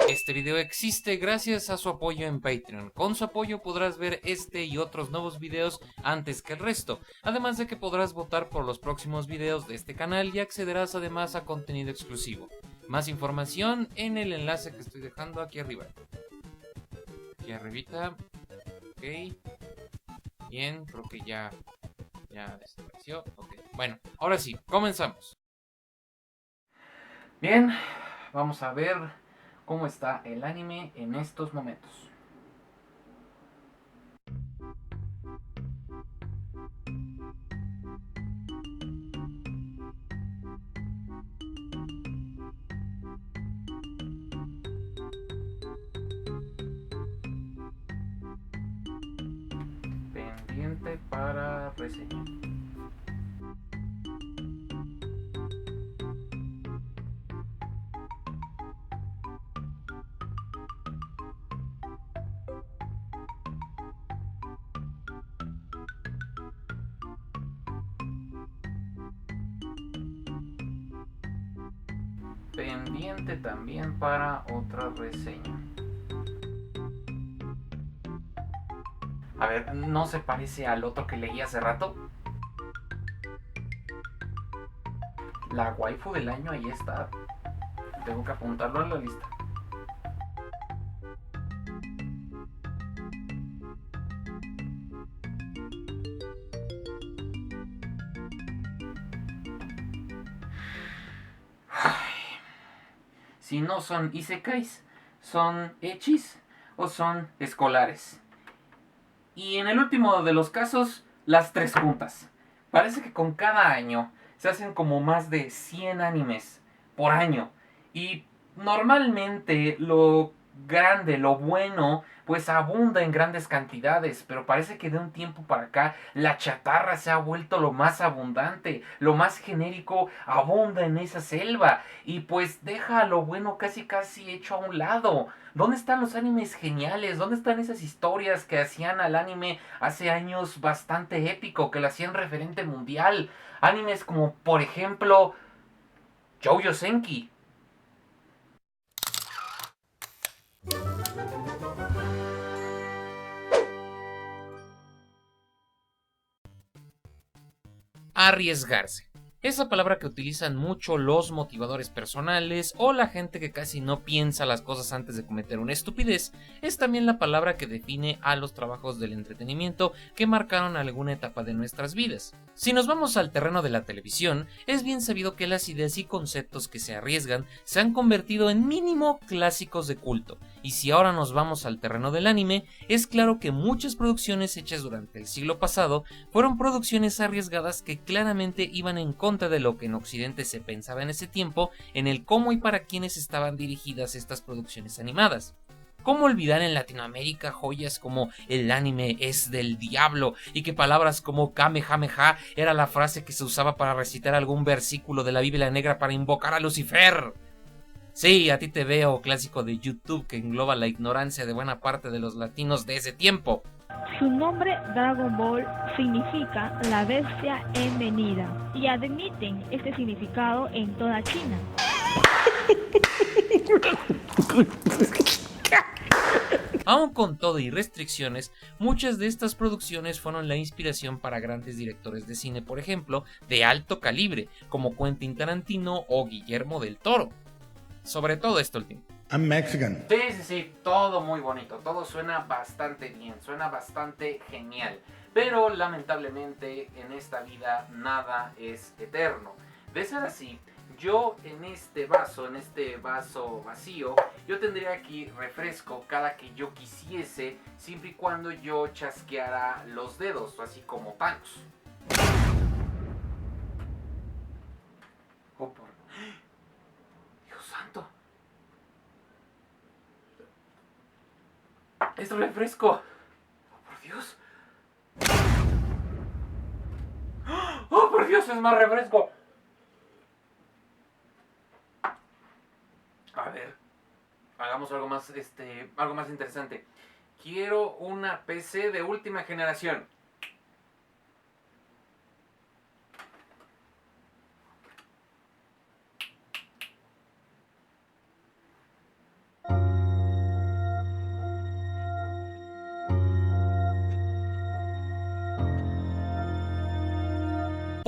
Este video existe gracias a su apoyo en Patreon. Con su apoyo podrás ver este y otros nuevos videos antes que el resto, además de que podrás votar por los próximos videos de este canal y accederás además a contenido exclusivo. Más información en el enlace que estoy dejando aquí arriba. Aquí arribita. Ok. Bien, creo que ya desapareció. Ok. Bueno, ahora sí, comenzamos. Bien, vamos a ver cómo está el anime en estos momentos. Pendiente para reseña. Pendiente también para otra reseña. A ver, ¿no se parece al otro que leí hace rato? La waifu del año ahí está. Tengo que apuntarlo a la lista. Si no son isekais, son echis o son escolares. Y en el último de los casos, las tres juntas. Parece que con cada año se hacen como más de 100 animes por año. Y normalmente lo grande, lo bueno, pues abunda en grandes cantidades. Pero parece que de un tiempo para acá la chatarra se ha vuelto lo más abundante. Lo más genérico abunda en esa selva. Y pues deja lo bueno casi casi hecho a un lado. ¿Dónde están los animes geniales? ¿Dónde están esas historias que hacían al anime hace años bastante épico, que lo hacían referente mundial? Animes como, por ejemplo, Jojo Senki. Arriesgarse. Esa palabra que utilizan mucho los motivadores personales o la gente que casi no piensa las cosas antes de cometer una estupidez, es también la palabra que define a los trabajos del entretenimiento que marcaron alguna etapa de nuestras vidas. Si nos vamos al terreno de la televisión, es bien sabido que las ideas y conceptos que se arriesgan se han convertido en mínimo clásicos de culto, y si ahora nos vamos al terreno del anime, es claro que muchas producciones hechas durante el siglo pasado fueron producciones arriesgadas que claramente iban en contra de lo que en Occidente se pensaba en ese tiempo en el cómo y para quiénes estaban dirigidas estas producciones animadas. ¿Cómo olvidar en Latinoamérica joyas como el anime es del diablo y que palabras como Kamehameha era la frase que se usaba para recitar algún versículo de la Biblia negra para invocar a Lucifer? Sí, a ti te veo, clásico de YouTube que engloba la ignorancia de buena parte de los latinos de ese tiempo. Su nombre Dragon Ball significa la bestia en venida y admiten este significado en toda China. Aun con todo y restricciones, muchas de estas producciones fueron la inspiración para grandes directores de cine, por ejemplo, de alto calibre, como Quentin Tarantino o Guillermo del Toro. Sobre todo esto último. I'm Mexican. Sí, todo muy bonito, todo suena bastante bien, suena bastante genial, pero lamentablemente en esta vida nada es eterno. De ser así, yo en este vaso vacío, yo tendría aquí refresco cada que yo quisiese, siempre y cuando yo chasqueara los dedos, así como Thanos. Oh, por Dios santo. ¡Es refresco! ¡Oh, por Dios! ¡Oh, por Dios! ¡Es más refresco! A ver, hagamos algo más interesante. Quiero una PC de última generación.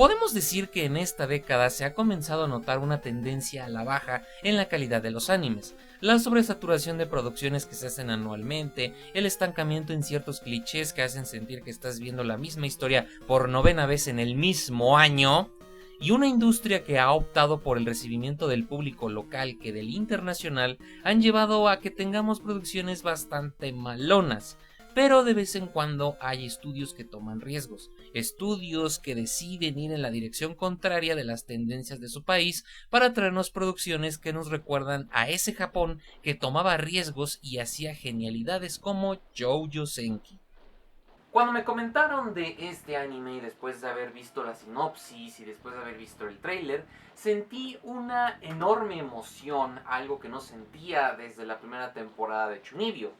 Podemos decir que en esta década se ha comenzado a notar una tendencia a la baja en la calidad de los animes, la sobresaturación de producciones que se hacen anualmente, el estancamiento en ciertos clichés que hacen sentir que estás viendo la misma historia por 9ª vez en el mismo año, y una industria que ha optado por el recibimiento del público local que del internacional han llevado a que tengamos producciones bastante malonas. Pero de vez en cuando hay estudios que toman riesgos, estudios que deciden ir en la dirección contraria de las tendencias de su país para traernos producciones que nos recuerdan a ese Japón que tomaba riesgos y hacía genialidades como Jojo Senki. Cuando me comentaron de este anime y después de haber visto la sinopsis y después de haber visto el tráiler, sentí una enorme emoción, algo que no sentía desde la primera temporada de Chunibyo.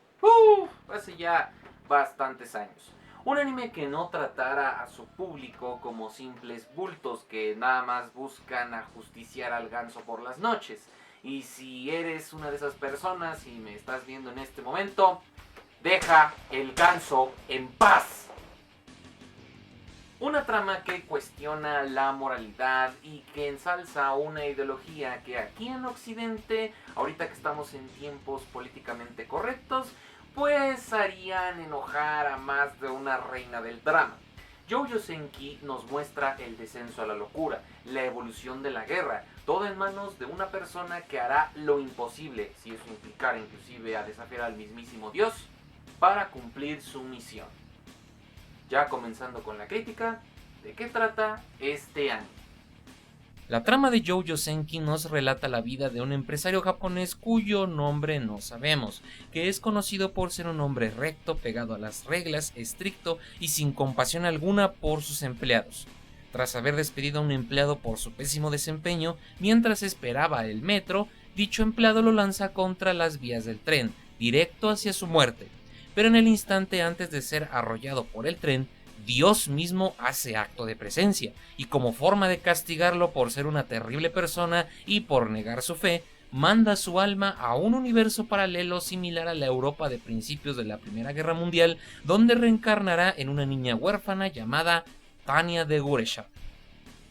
Hace ya bastantes años. Un anime que no tratara a su público como simples bultos que nada más buscan ajusticiar al ganso por las noches. Y si eres una de esas personas y me estás viendo en este momento, deja el ganso en paz. Una trama que cuestiona la moralidad y que ensalza una ideología que aquí en Occidente, ahorita que estamos en tiempos políticamente correctos, pues harían enojar a más de una reina del drama. Jojo Senki nos muestra el descenso a la locura, la evolución de la guerra, todo en manos de una persona que hará lo imposible, si eso implicara inclusive a desafiar al mismísimo Dios, para cumplir su misión. Ya comenzando con la crítica, ¿de qué trata este anime? La trama de Jojo Senki nos relata la vida de un empresario japonés cuyo nombre no sabemos, que es conocido por ser un hombre recto, pegado a las reglas, estricto y sin compasión alguna por sus empleados. Tras haber despedido a un empleado por su pésimo desempeño, mientras esperaba el metro, dicho empleado lo lanza contra las vías del tren, directo hacia su muerte. Pero en el instante antes de ser arrollado por el tren, Dios mismo hace acto de presencia, y como forma de castigarlo por ser una terrible persona y por negar su fe, manda su alma a un universo paralelo similar a la Europa de principios de la Primera Guerra Mundial, donde reencarnará en una niña huérfana llamada Tanya de Guresha.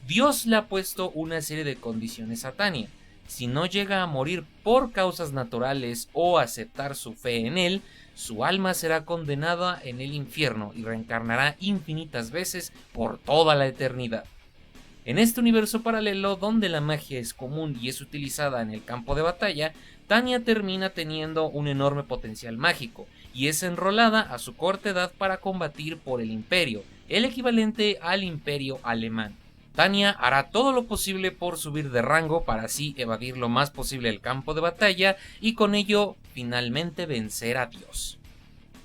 Dios le ha puesto una serie de condiciones a Tanya. Si no llega a morir por causas naturales o aceptar su fe en él, su alma será condenada en el infierno y reencarnará infinitas veces por toda la eternidad. En este universo paralelo, donde la magia es común y es utilizada en el campo de batalla, Tanya termina teniendo un enorme potencial mágico y es enrolada a su corta edad para combatir por el Imperio, el equivalente al Imperio alemán. Tanya hará todo lo posible por subir de rango para así evadir lo más posible el campo de batalla y con ello finalmente vencer a Dios.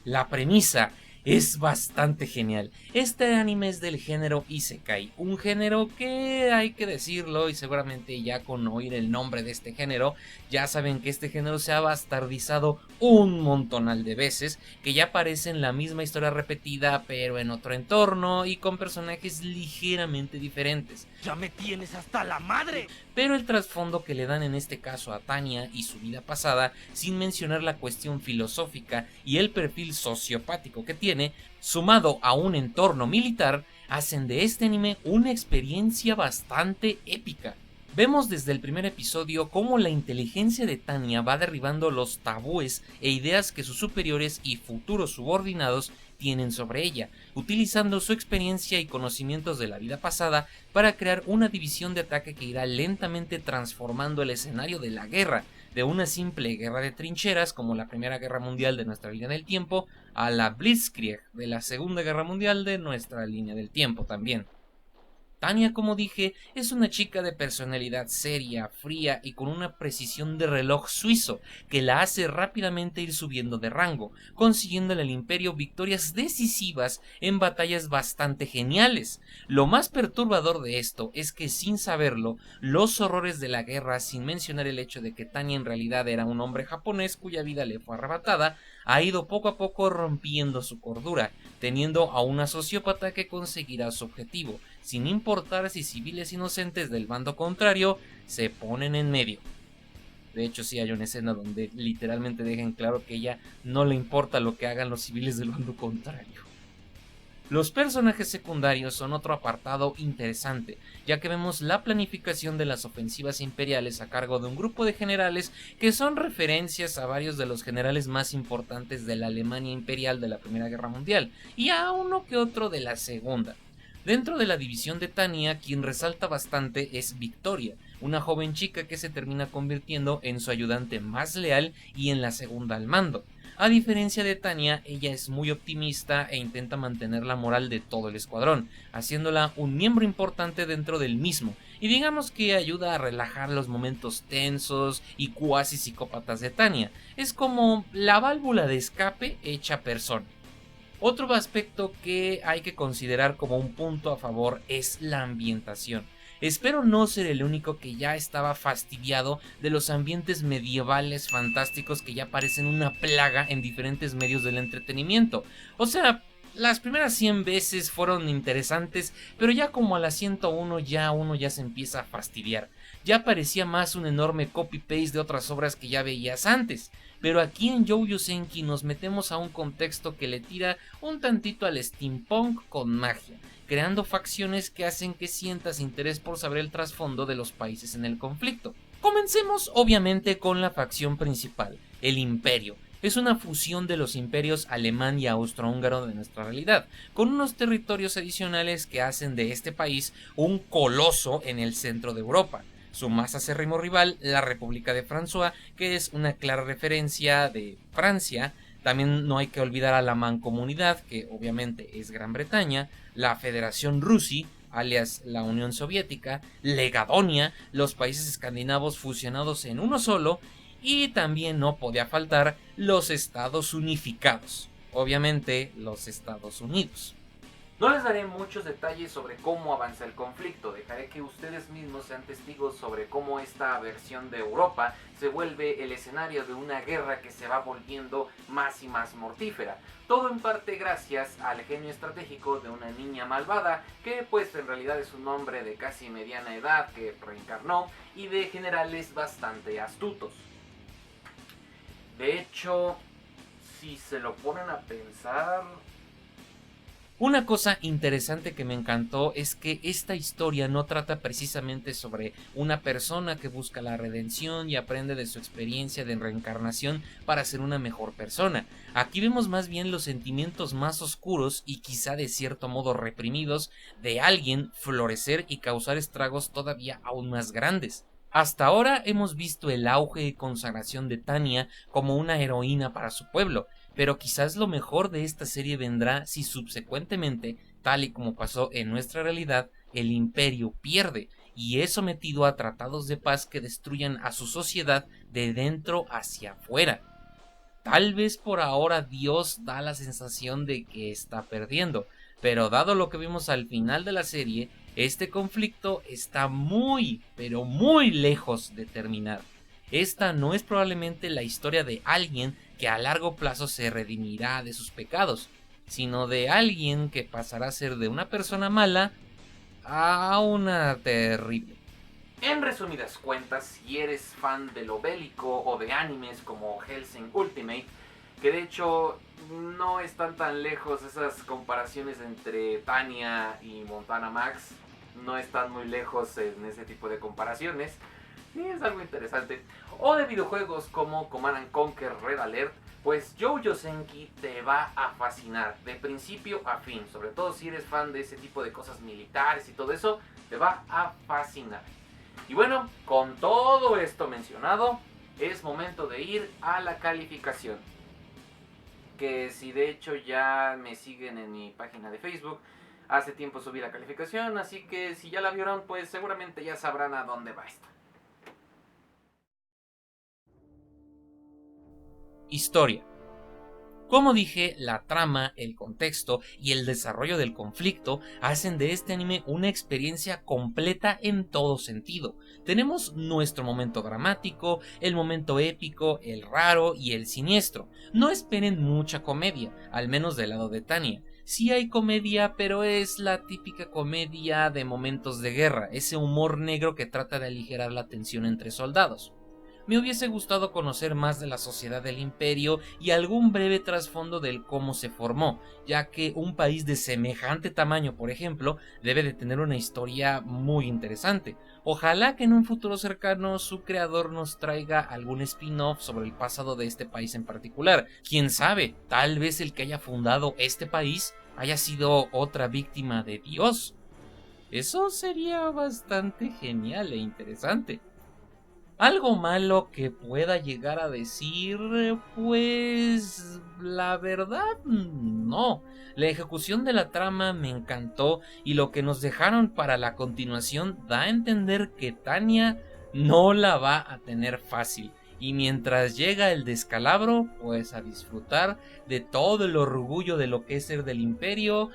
La premisa es bastante genial. Este anime es del género Isekai, un género que hay que decirlo y seguramente ya con oír el nombre de este género ya saben que este género se ha bastardizado un montonal de veces, que ya parecen la misma historia repetida pero en otro entorno y con personajes ligeramente diferentes. ¡Ya me tienes hasta la madre! Pero el trasfondo que le dan en este caso a Tanya y su vida pasada, sin mencionar la cuestión filosófica y el perfil sociopático que tiene, sumado a un entorno militar, hacen de este anime una experiencia bastante épica. Vemos desde el primer episodio cómo la inteligencia de Tanya va derribando los tabúes e ideas que sus superiores y futuros subordinados tienen sobre ella, utilizando su experiencia y conocimientos de la vida pasada para crear una división de ataque que irá lentamente transformando el escenario de la guerra, de una simple guerra de trincheras como la Primera Guerra Mundial de nuestra línea del tiempo, a la Blitzkrieg de la Segunda Guerra Mundial de nuestra línea del tiempo también. Tanya, como dije, es una chica de personalidad seria, fría y con una precisión de reloj suizo que la hace rápidamente ir subiendo de rango, consiguiendo en el Imperio victorias decisivas en batallas bastante geniales. Lo más perturbador de esto es que sin saberlo, los horrores de la guerra, sin mencionar el hecho de que Tanya en realidad era un hombre japonés cuya vida le fue arrebatada, ha ido poco a poco rompiendo su cordura, teniendo a una sociópata que conseguirá su objetivo, sin importar si civiles inocentes del bando contrario se ponen en medio. De hecho, sí hay una escena donde literalmente dejan claro que ella no le importa lo que hagan los civiles del bando contrario. Los personajes secundarios son otro apartado interesante, ya que vemos la planificación de las ofensivas imperiales a cargo de un grupo de generales que son referencias a varios de los generales más importantes de la Alemania imperial de la Primera Guerra Mundial, y a uno que otro de la Segunda. Dentro de la división de Tanya, quien resalta bastante es Victoria, una joven chica que se termina convirtiendo en su ayudante más leal y en la segunda al mando. A diferencia de Tanya, ella es muy optimista e intenta mantener la moral de todo el escuadrón, haciéndola un miembro importante dentro del mismo, y digamos que ayuda a relajar los momentos tensos y cuasi psicópatas de Tanya. Es como la válvula de escape hecha persona. Otro aspecto que hay que considerar como un punto a favor es la ambientación. Espero no ser el único que ya estaba fastidiado de los ambientes medievales fantásticos que ya parecen una plaga en diferentes medios del entretenimiento. O sea, las primeras 100 veces fueron interesantes, pero ya como a la 101 uno ya se empieza a fastidiar. Ya parecía más un enorme copy-paste de otras obras que ya veías antes. Pero aquí en Youjo Senki nos metemos a un contexto que le tira un tantito al steampunk con magia, creando facciones que hacen que sientas interés por saber el trasfondo de los países en el conflicto. Comencemos obviamente con la facción principal, el Imperio. Es una fusión de los imperios alemán y austrohúngaro de nuestra realidad, con unos territorios adicionales que hacen de este país un coloso en el centro de Europa. Su más acérrimo rival, la República de François, que es una clara referencia de Francia. También no hay que olvidar a la Mancomunidad, que obviamente es Gran Bretaña, la Federación Rusi, alias la Unión Soviética, Legadonia, los países escandinavos fusionados en uno solo, y también no podía faltar los Estados Unificados, obviamente los Estados Unidos. No les daré muchos detalles sobre cómo avanza el conflicto, dejaré que ustedes mismos sean testigos sobre cómo esta versión de Europa se vuelve el escenario de una guerra que se va volviendo más y más mortífera. Todo en parte gracias al genio estratégico de una niña malvada, que pues en realidad es un hombre de casi mediana edad que reencarnó, y de generales bastante astutos. De hecho, si se lo ponen a pensar... Una cosa interesante que me encantó es que esta historia no trata precisamente sobre una persona que busca la redención y aprende de su experiencia de reencarnación para ser una mejor persona. Aquí vemos más bien los sentimientos más oscuros y quizá de cierto modo reprimidos de alguien florecer y causar estragos todavía aún más grandes. Hasta ahora hemos visto el auge y consagración de Tanya como una heroína para su pueblo, pero quizás lo mejor de esta serie vendrá si subsecuentemente, tal y como pasó en nuestra realidad, el imperio pierde y es sometido a tratados de paz que destruyan a su sociedad de dentro hacia afuera. Tal vez por ahora Dios da la sensación de que está perdiendo, pero dado lo que vimos al final de la serie, este conflicto está muy, pero muy lejos de terminar. Esta no es probablemente la historia de alguien que a largo plazo se redimirá de sus pecados, sino de alguien que pasará a ser de una persona mala a una terrible. En resumidas cuentas, si eres fan de lo bélico o de animes como Hellsing Ultimate, que de hecho no están tan lejos esas comparaciones entre Tanya y Montana Max, no están muy lejos en ese tipo de comparaciones, y es algo interesante. O de videojuegos como Command & Conquer Red Alert, pues Youjo Senki te va a fascinar de principio a fin, sobre todo si eres fan de ese tipo de cosas militares y todo eso, te va a fascinar. Y bueno, con todo esto mencionado, es momento de ir a la calificación. Que si de hecho ya me siguen en mi página de Facebook, hace tiempo subí la calificación, así que si ya la vieron, pues seguramente ya sabrán a dónde va esta. Historia. Como dije, la trama, el contexto y el desarrollo del conflicto hacen de este anime una experiencia completa en todo sentido. Tenemos nuestro momento dramático, el momento épico, el raro y el siniestro. No esperen mucha comedia, al menos del lado de Tanya. Sí hay comedia, pero es la típica comedia de momentos de guerra, ese humor negro que trata de aligerar la tensión entre soldados. me hubiese gustado conocer más de la sociedad del imperio y algún breve trasfondo del cómo se formó, ya que un país de semejante tamaño, por ejemplo, debe de tener una historia muy interesante. Ojalá que en un futuro cercano su creador nos traiga algún spin-off sobre el pasado de este país en particular. Quién sabe, tal vez el que haya fundado este país haya sido otra víctima de Dios. Eso sería bastante genial e interesante. Algo malo que pueda llegar a decir, pues la verdad no. La ejecución de la trama me encantó y lo que nos dejaron para la continuación da a entender que Tanya no la va a tener fácil. Y mientras llega el descalabro, pues a disfrutar de todo el orgullo de lo que es ser del imperio,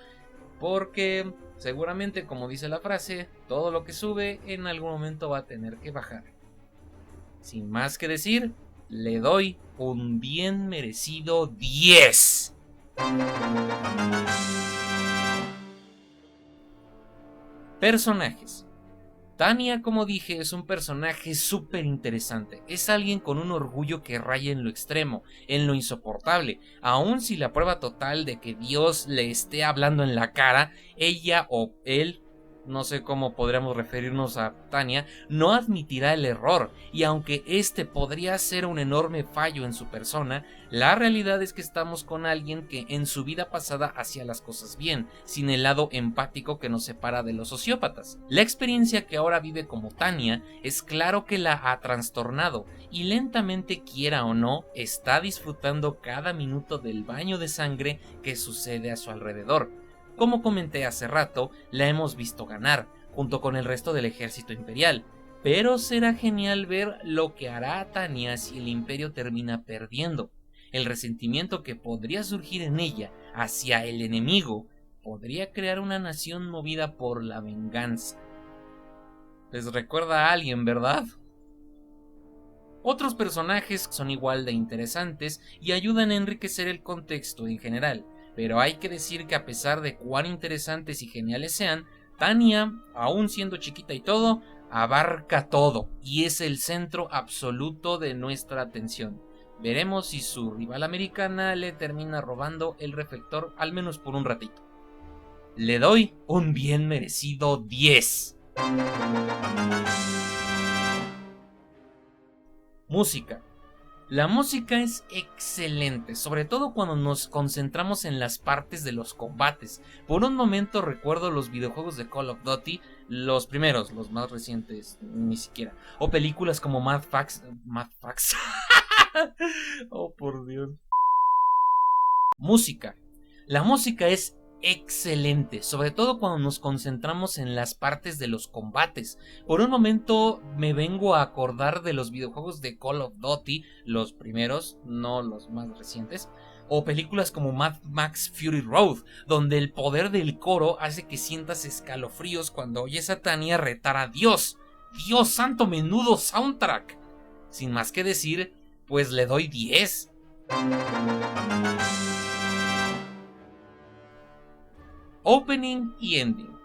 porque seguramente, como dice la frase, todo lo que sube en algún momento va a tener que bajar. Sin más que decir, le doy un bien merecido 10. Personajes. Tanya, como dije, es un personaje súper interesante. Es alguien con un orgullo que raya en lo extremo, en lo insoportable. Aun si la prueba total de que Dios le esté hablando en la cara, ella o él, no sé cómo podríamos referirnos a Tanya, no admitirá el error, y aunque este podría ser un enorme fallo en su persona, la realidad es que estamos con alguien que en su vida pasada hacía las cosas bien, sin el lado empático que nos separa de los sociópatas. La experiencia que ahora vive como Tanya es claro que la ha trastornado, y lentamente, quiera o no, está disfrutando cada minuto del baño de sangre que sucede a su alrededor. Como comenté hace rato, la hemos visto ganar, junto con el resto del ejército imperial, pero será genial ver lo que hará Tanya si el imperio termina perdiendo. El resentimiento que podría surgir en ella hacia el enemigo podría crear una nación movida por la venganza. Les recuerda a alguien, ¿verdad? Otros personajes son igual de interesantes y ayudan a enriquecer el contexto en general. Pero hay que decir que a pesar de cuán interesantes y geniales sean, Tanya, aún siendo chiquita y todo, abarca todo y es el centro absoluto de nuestra atención. Veremos si su rival americana le termina robando el reflector, al menos por un ratito. Le doy un bien merecido 10. Música. La música es excelente, sobre todo cuando nos concentramos en las partes de los combates. Por un momento recuerdo los videojuegos de Call of Duty, los primeros, los más recientes, ni siquiera. O películas como Mad Max. Oh, por Dios. Música. La música es excelente, sobre todo cuando nos concentramos en las partes de los combates. Por un momento me vengo a acordar de los videojuegos de Call of Duty, los primeros, no los más recientes, o películas como Mad Max Fury Road, donde el poder del coro hace que sientas escalofríos cuando oyes a Tanya retar a Dios. ¡Dios santo, menudo soundtrack! Sin más que decir, pues le doy 10. Opening y ending.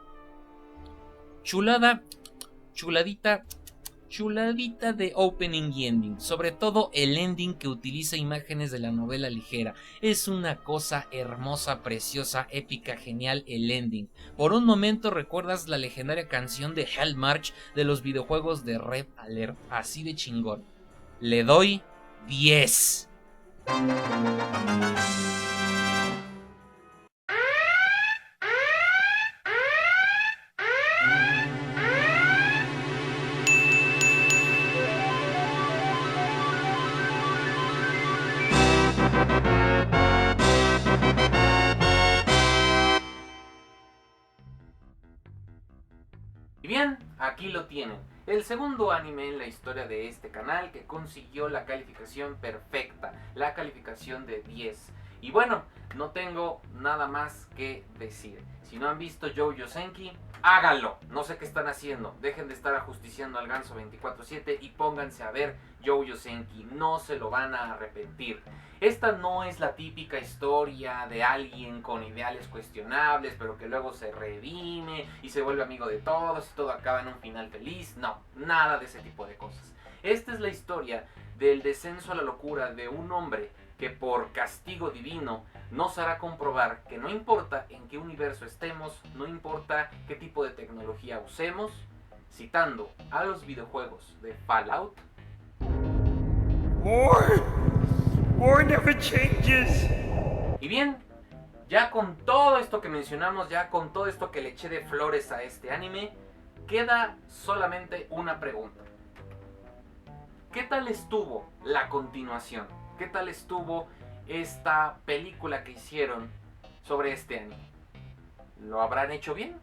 Chuladita de opening y ending. Sobre todo el ending, que utiliza imágenes de la novela ligera. Es una cosa hermosa, preciosa, épica, genial el ending. Por un momento recuerdas la legendaria canción de Hell March de los videojuegos de Red Alert. Así de chingón. Le doy 10. Y bien, aquí lo tienen, el segundo anime en la historia de este canal que consiguió la calificación perfecta, la calificación de 10. Y bueno, no tengo nada más que decir. Si no han visto JoJo Senki, hágalo. No sé qué están haciendo. Dejen de estar ajusticiando al ganso 24/7 y pónganse a ver Yoyo Senki. No se lo van a arrepentir. Esta no es la típica historia de alguien con ideales cuestionables, pero que luego se redime y se vuelve amigo de todos y todo acaba en un final feliz. No, nada de ese tipo de cosas. Esta es la historia del descenso a la locura de un hombre que por castigo divino nos hará comprobar que no importa en qué universo estemos, no importa qué tipo de tecnología usemos, citando a los videojuegos de Fallout. War never changes. Y bien, ya con todo esto que mencionamos, ya con todo esto que le eché de flores a este anime, queda solamente una pregunta. ¿Qué tal estuvo la continuación? ¿Qué tal estuvo esta película que hicieron sobre este anime? ¿Lo habrán hecho bien?